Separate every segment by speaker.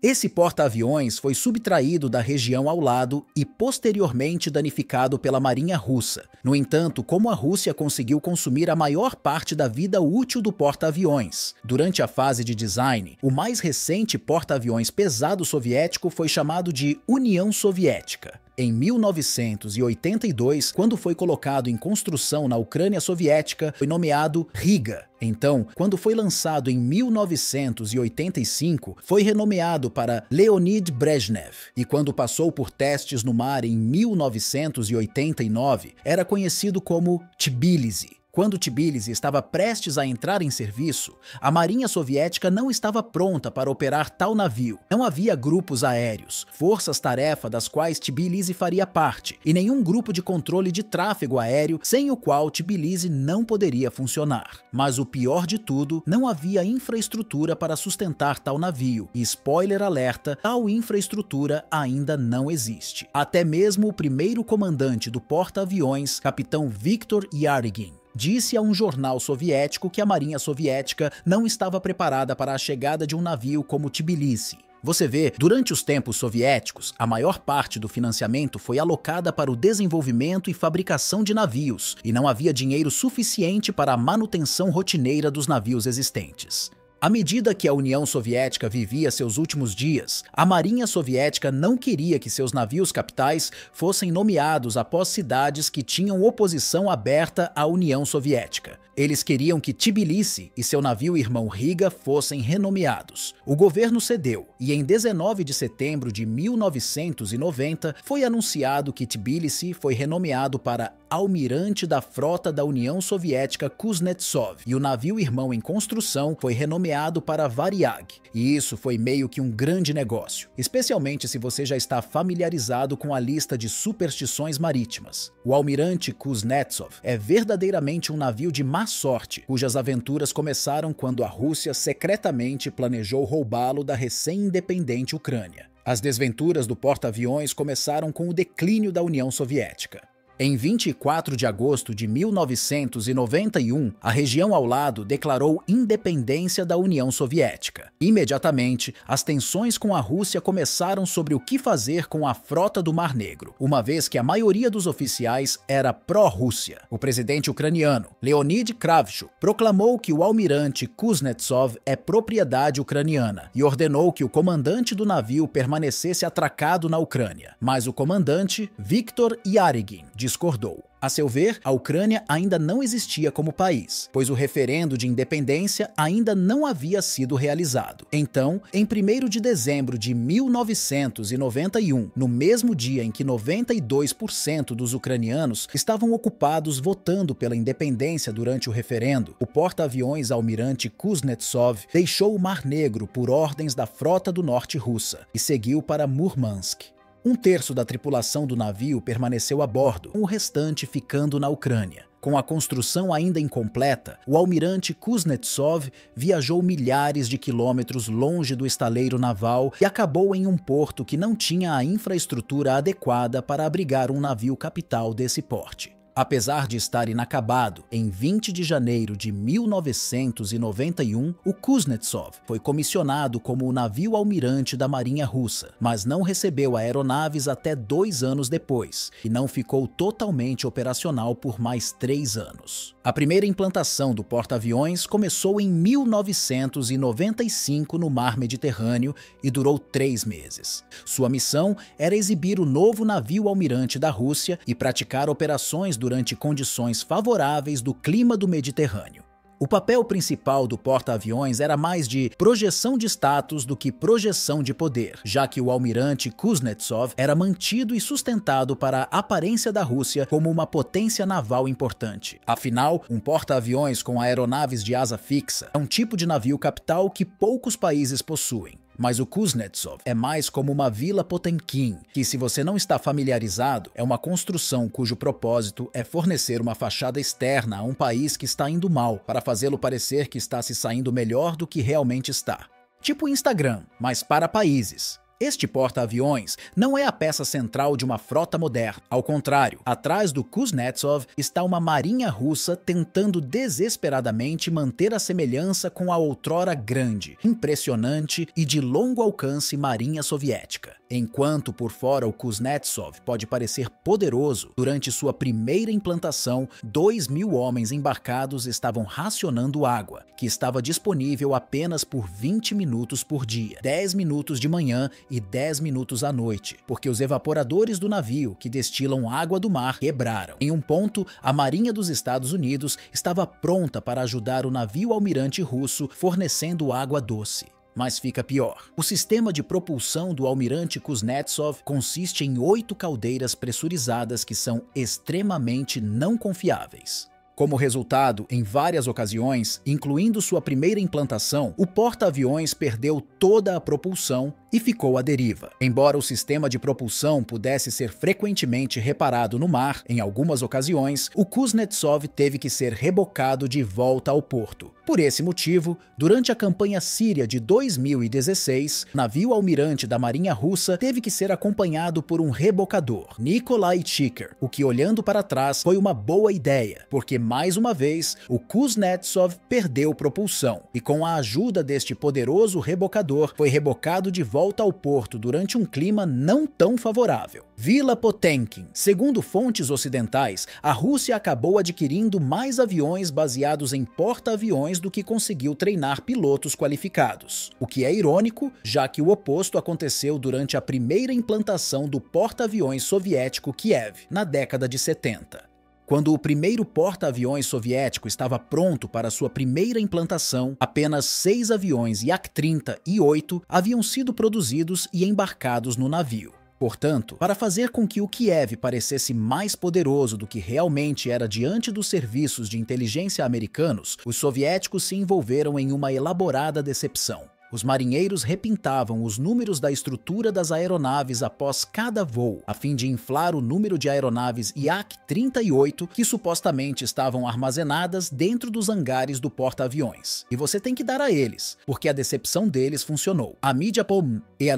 Speaker 1: Esse porta-aviões foi subtraído da região ao lado e posteriormente danificado pela Marinha Russa. No entanto, como a Rússia conseguiu consumir a maior parte da vida útil do porta-aviões? Durante a fase de design, o mais recente porta-aviões pesado soviético foi chamado de União Soviética. Em 1982, quando foi colocado em construção na Ucrânia soviética, foi nomeado Riga. Então, quando foi lançado em 1985, foi renomeado para Leonid Brezhnev. E quando passou por testes no mar em 1989, era conhecido como Tbilisi. Quando Tbilisi estava prestes a entrar em serviço, a Marinha Soviética não estava pronta para operar tal navio. Não havia grupos aéreos, forças-tarefa das quais Tbilisi faria parte, e nenhum grupo de controle de tráfego aéreo sem o qual Tbilisi não poderia funcionar. Mas o pior de tudo, não havia infraestrutura para sustentar tal navio, e spoiler alerta, tal infraestrutura ainda não existe. Até mesmo o primeiro comandante do porta-aviões, capitão Viktor Yarygin, disse a um jornal soviético que a Marinha Soviética não estava preparada para a chegada de um navio como Tbilisi. Você vê, durante os tempos soviéticos, a maior parte do financiamento foi alocada para o desenvolvimento e fabricação de navios, e não havia dinheiro suficiente para a manutenção rotineira dos navios existentes. À medida que a União Soviética vivia seus últimos dias, a Marinha Soviética não queria que seus navios capitais fossem nomeados após cidades que tinham oposição aberta à União Soviética. Eles queriam que Tbilisi e seu navio irmão Riga fossem renomeados. O governo cedeu, e em 19 de setembro de 1990 foi anunciado que Tbilisi foi renomeado para Almirante da Frota da União Soviética Kuznetsov, e o navio irmão em construção foi renomeado para Varyag. E isso foi meio que um grande negócio, especialmente se você já está familiarizado com a lista de superstições marítimas. O Almirante Kuznetsov é verdadeiramente um navio de má sorte, cujas aventuras começaram quando a Rússia secretamente planejou roubá-lo da recém-independente Ucrânia. As desventuras do porta-aviões começaram com o declínio da União Soviética. Em 24 de agosto de 1991, a região ao lado declarou independência da União Soviética. Imediatamente, as tensões com a Rússia começaram sobre o que fazer com a frota do Mar Negro, uma vez que a maioria dos oficiais era pró-Rússia. O presidente ucraniano, Leonid Kravchuk, proclamou que o almirante Kuznetsov é propriedade ucraniana e ordenou que o comandante do navio permanecesse atracado na Ucrânia. Mas o comandante, Viktor Yarygin, discordou. A seu ver, a Ucrânia ainda não existia como país, pois o referendo de independência ainda não havia sido realizado. Então, em 1º de dezembro de 1991, no mesmo dia em que 92% dos ucranianos estavam ocupados votando pela independência durante o referendo, o porta-aviões almirante Kuznetsov deixou o Mar Negro por ordens da Frota do Norte russa e seguiu para Murmansk. Um terço da tripulação do navio permaneceu a bordo, com o restante ficando na Ucrânia. Com a construção ainda incompleta, o almirante Kuznetsov viajou milhares de quilômetros longe do estaleiro naval e acabou em um porto que não tinha a infraestrutura adequada para abrigar um navio capital desse porte. Apesar de estar inacabado, em 20 de janeiro de 1991, o Kuznetsov foi comissionado como o navio almirante da Marinha Russa, mas não recebeu aeronaves até 2 anos depois, e não ficou totalmente operacional por mais 3 anos. A primeira implantação do porta-aviões começou em 1995 no Mar Mediterrâneo e durou 3 meses. Sua missão era exibir o novo navio almirante da Rússia e praticar operações durante condições favoráveis do clima do Mediterrâneo. O papel principal do porta-aviões era mais de projeção de status do que projeção de poder, já que o almirante Kuznetsov era mantido e sustentado para a aparência da Rússia como uma potência naval importante. Afinal, um porta-aviões com aeronaves de asa fixa é um tipo de navio capital que poucos países possuem. Mas o Kuznetsov é mais como uma Vila Potemkin, que, se você não está familiarizado, é uma construção cujo propósito é fornecer uma fachada externa a um país que está indo mal, para fazê-lo parecer que está se saindo melhor do que realmente está. Tipo Instagram, mas para países. Este porta-aviões não é a peça central de uma frota moderna. Ao contrário, atrás do Kuznetsov está uma marinha russa tentando desesperadamente manter a semelhança com a outrora grande, impressionante e de longo alcance marinha soviética. Enquanto por fora o Kuznetsov pode parecer poderoso, durante sua primeira implantação, 2.000 homens embarcados estavam racionando água, que estava disponível apenas por 20 minutos por dia, 10 minutos de manhã e 10 minutos à noite, porque os evaporadores do navio que destilam água do mar quebraram. Em um ponto, a Marinha dos Estados Unidos estava pronta para ajudar o navio almirante russo fornecendo água doce. Mas fica pior. O sistema de propulsão do almirante Kuznetsov consiste em 8 caldeiras pressurizadas que são extremamente não confiáveis. Como resultado, em várias ocasiões, incluindo sua primeira implantação, o porta-aviões perdeu toda a propulsão e ficou à deriva. Embora o sistema de propulsão pudesse ser frequentemente reparado no mar, em algumas ocasiões, o Kuznetsov teve que ser rebocado de volta ao porto. Por esse motivo, durante a campanha síria de 2016, o navio almirante da Marinha Russa teve que ser acompanhado por um rebocador, Nikolai Chiker, o que, olhando para trás, foi uma boa ideia, porque mais uma vez o Kuznetsov perdeu propulsão e, com a ajuda deste poderoso rebocador, foi rebocado de volta ao porto durante um clima não tão favorável. Vila Potemkin. Segundo fontes ocidentais, a Rússia acabou adquirindo mais aviões baseados em porta-aviões do que conseguiu treinar pilotos qualificados. O que é irônico, já que o oposto aconteceu durante a primeira implantação do porta-aviões soviético Kiev, na década de 70. Quando o primeiro porta-aviões soviético estava pronto para sua primeira implantação, apenas 6 aviões Yak-30 e 8 haviam sido produzidos e embarcados no navio. Portanto, para fazer com que o Kiev parecesse mais poderoso do que realmente era diante dos serviços de inteligência americanos, os soviéticos se envolveram em uma elaborada decepção. Os marinheiros repintavam os números da estrutura das aeronaves após cada voo, a fim de inflar o número de aeronaves Yak-38 que supostamente estavam armazenadas dentro dos hangares do porta-aviões. E você tem que dar a eles, porque a decepção deles funcionou. A mídia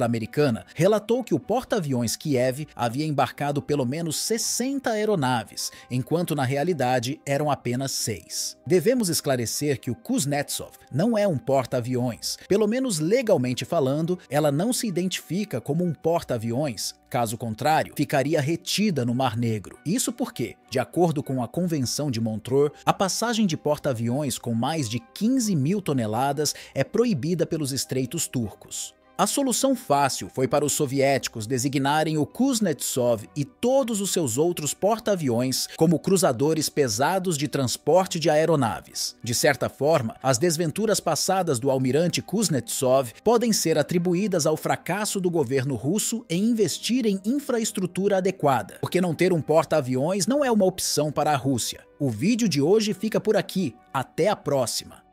Speaker 1: americana relatou que o porta-aviões Kiev havia embarcado pelo menos 60 aeronaves, enquanto na realidade eram apenas 6. Devemos esclarecer que o Kuznetsov não é um porta-aviões, pelo menos legalmente falando, ela não se identifica como um porta-aviões. Caso contrário, ficaria retida no Mar Negro. Isso porque, de acordo com a Convenção de Montreux, a passagem de porta-aviões com mais de 15.000 toneladas é proibida pelos estreitos turcos. A solução fácil foi para os soviéticos designarem o Kuznetsov e todos os seus outros porta-aviões como cruzadores pesados de transporte de aeronaves. De certa forma, as desventuras passadas do almirante Kuznetsov podem ser atribuídas ao fracasso do governo russo em investir em infraestrutura adequada, porque não ter um porta-aviões não é uma opção para a Rússia. O vídeo de hoje fica por aqui. Até a próxima!